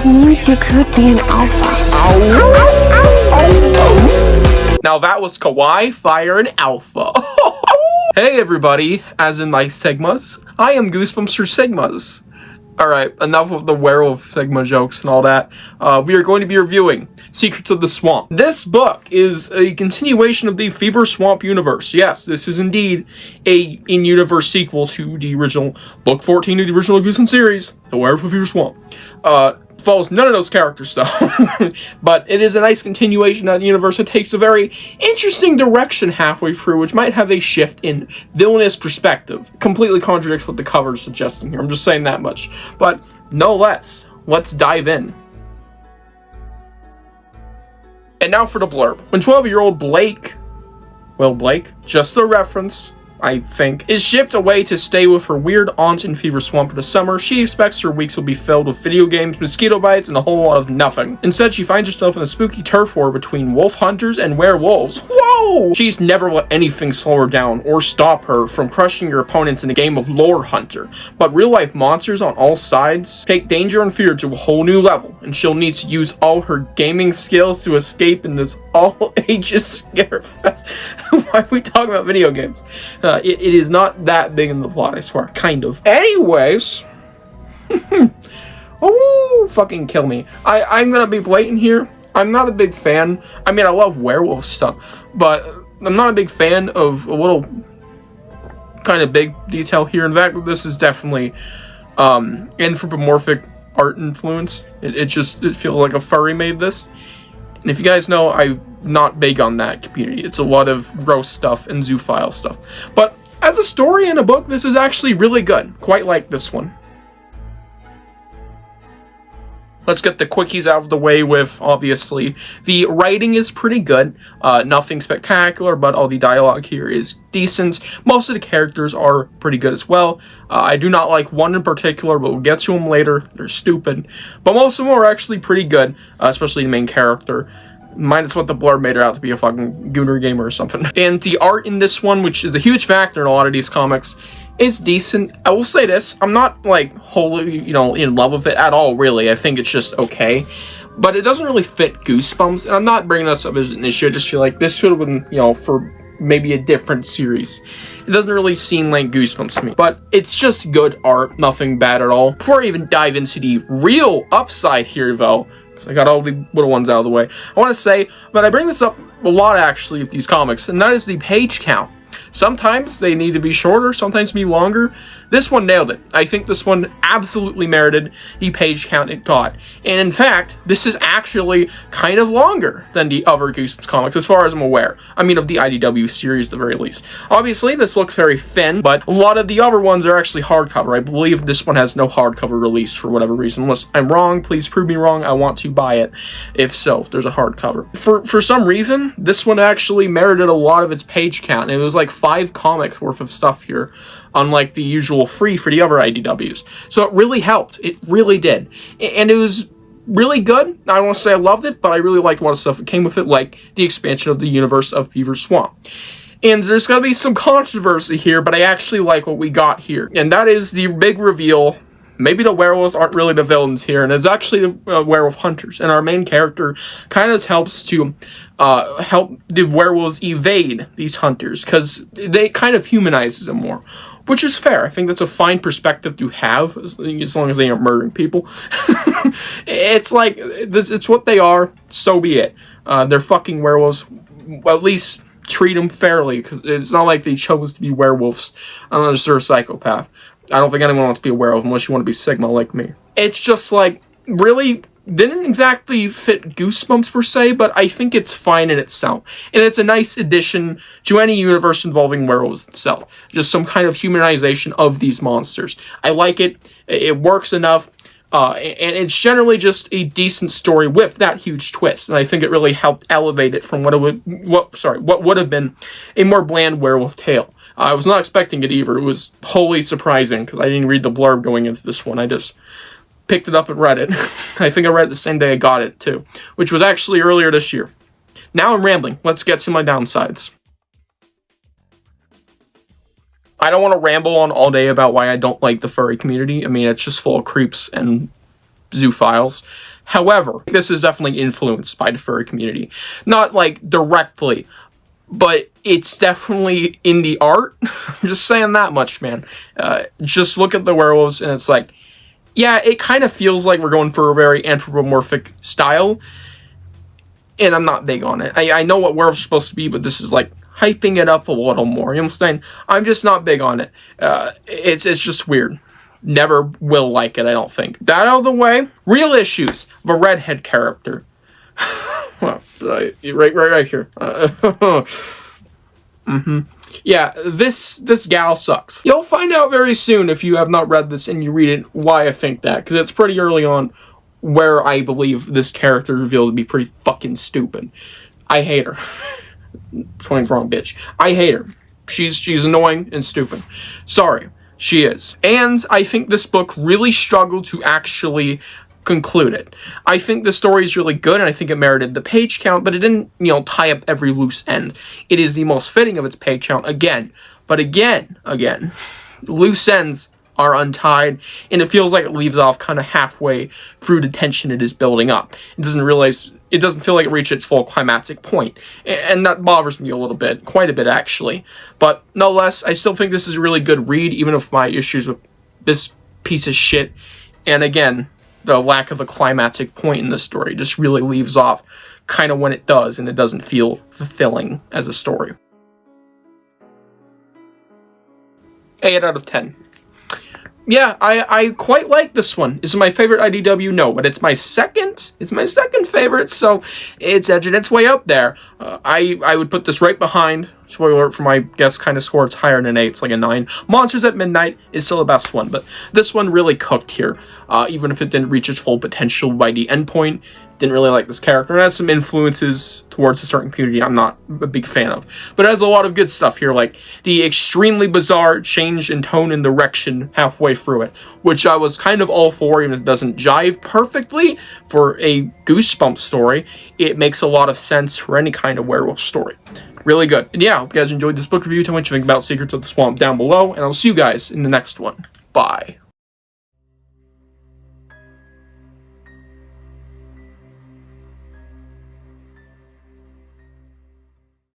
It means you could be an alpha. Now that was kawaii, fire, and alpha. Hey everybody, as in my Sigmas, I am Goosebumps for Sigmas. Alright, enough of the werewolf Sigma jokes and all that. We are going to be reviewing Secrets of the Swamp. This book is a continuation of the Fever Swamp universe. Yes, this is indeed a in-universe sequel to the original book 14 of the original Goosebumps series, The Werewolf of Fever Swamp. Follows none of those characters though, but it is a nice continuation of the universe. It takes a very interesting direction halfway through, which might have a shift in villainous perspective. Completely contradicts what the cover is suggesting here, I'm just saying that much. But no less, let's dive in. And now for the blurb. When 12-year-old Blake, just a reference, I think, is shipped away to stay with her weird aunt in Fever Swamp for the summer, she expects her weeks will be filled with video games, mosquito bites, and a whole lot of nothing. Instead, she finds herself in a spooky turf war between wolf hunters and werewolves. Whoa! She's never let anything slow her down or stop her from crushing her opponents in a game of lore hunter. But real-life monsters on all sides take danger and fear to a whole new level, and she'll need to use all her gaming skills to escape in this all-ages scare fest. Why are we talking about video games? It is not that big in the plot, I swear. Kind of. Anyways. Oh, fucking kill me. I'm gonna be blatant here. I'm not a big fan. I mean, I love werewolf stuff, but I'm not a big fan of a little kind of big detail here. In fact, this is definitely anthropomorphic art influence. It feels like a furry made this. And if you guys know, I'm not big on that community. It's a lot of gross stuff and zoophile stuff. But as a story and a book, this is actually really good. Quite like this one. Let's get the quickies out of the way with, obviously, the writing is pretty good. Nothing spectacular, but all the dialogue here is decent. Most of the characters are pretty good as well. I do not like one in particular, but we'll get to them later. They're stupid. But most of them are actually pretty good, especially the main character. Minus what the blurb made her out to be, a fucking gooner gamer or something. And the art in this one, which is a huge factor in a lot of these comics, is decent. I will say this, I'm not like wholly, in love with it at all, really. I think it's just okay. But it doesn't really fit Goosebumps, and I'm not bringing this up as an issue. I just feel like this should have been, for maybe a different series. It doesn't really seem like Goosebumps to me, but it's just good art, nothing bad at all. Before I even dive into the real upside here, though, I got all the little ones out of the way, I want to say, but I bring this up a lot actually with these comics, and that is the page count. Sometimes they need to be shorter, sometimes be longer. This one nailed it. I think this one absolutely merited the page count it got. And in fact, this is actually kind of longer than the other Goosebumps comics, as far as I'm aware. I mean, of the IDW series at the very least. Obviously, this looks very thin, but a lot of the other ones are actually hardcover. I believe this one has no hardcover release for whatever reason. Unless I'm wrong, please prove me wrong. I want to buy it. If so, if there's a hardcover. For some reason, this one actually merited a lot of its page count. And it was like 5 comics worth of stuff here, unlike the usual 3 for the other IDWs. So it really helped. It really did. And it was really good. I don't want to say I loved it, but I really liked a lot of stuff that came with it, like the expansion of the universe of Fever Swamp. And there's going to be some controversy here, but I actually like what we got here. And that is the big reveal. Maybe the werewolves aren't really the villains here, and it's actually the werewolf hunters. And our main character kind of helps to help the werewolves evade these hunters, because they kind of humanizes them more. Which is fair. I think that's a fine perspective to have, as long as they aren't murdering people. It's like, it's what they are, so be it. They're fucking werewolves. Well, at least treat them fairly, because it's not like they chose to be werewolves unless they're a psychopath. I don't think anyone wants to be a werewolf unless you want to be Sigma like me. It's just like, really didn't exactly fit Goosebumps per se, but I think it's fine in itself. And it's a nice addition to any universe involving werewolves itself. Just some kind of humanization of these monsters. I like it. It works enough. And it's generally just a decent story with that huge twist. And I think it really helped elevate it from what would have been a more bland werewolf tale. I was not expecting it either. It was wholly surprising, because I didn't read the blurb going into this one. I just picked it up and read it. I think I read it the same day I got it, too, which was actually earlier this year. Now I'm rambling. Let's get to my downsides. I don't want to ramble on all day about why I don't like the furry community. I mean, it's just full of creeps and zoophiles. However, this is definitely influenced by the furry community. Not, like, directly, but it's definitely in the art. I'm just saying that much, man. Just look at the werewolves, and it's like, yeah, it kind of feels like we're going for a very anthropomorphic style, and I'm not big on it. I know what werewolves are supposed to be, but this is, like, hyping it up a little more. You understand? I'm just not big on it. It's just weird. Never will like it, I don't think. That out of the way, real issues of a redhead character. Well, right here. Yeah, this gal sucks. You'll find out very soon if you have not read this and you read it why I think that, because it's pretty early on where I believe this character revealed to be pretty fucking stupid. I hate her. Swing's wrong, bitch. I hate her. She's annoying and stupid. Sorry. She is. And I think this book really struggled to actually conclude it. I think the story is really good, and I think it merited the page count, but it didn't, tie up every loose end. It is the most fitting of its page count again. But again, loose ends are untied, and it feels like it leaves off kind of halfway through the tension it is building up. It doesn't feel like it reached its full climactic point, and that bothers me a little bit, quite a bit actually. But no less, I still think this is a really good read, even with my issues with this piece of shit. And again, the lack of a climactic point in the story just really leaves off kind of when it does, and it doesn't feel fulfilling as a story. 8 out of 10. Yeah, I quite like this one. Is it my favorite IDW? No, but it's my second favorite, so it's edging its way up there. I would put this right behind, spoiler alert for my guess kind of score, it's higher than an 8, it's like a 9. Monsters at Midnight is still the best one, but this one really cooked here, even if it didn't reach its full potential by the end point. Didn't really like this character. It has some influences towards a certain community I'm not a big fan of. But it has a lot of good stuff here, like the extremely bizarre change in tone and direction halfway through it, which I was kind of all for, even if it doesn't jive perfectly for a Goosebumps story. It makes a lot of sense for any kind of werewolf story. Really good. And yeah, I hope you guys enjoyed this book review. Tell me what you think about Secrets of the Swamp down below, and I'll see you guys in the next one. Bye.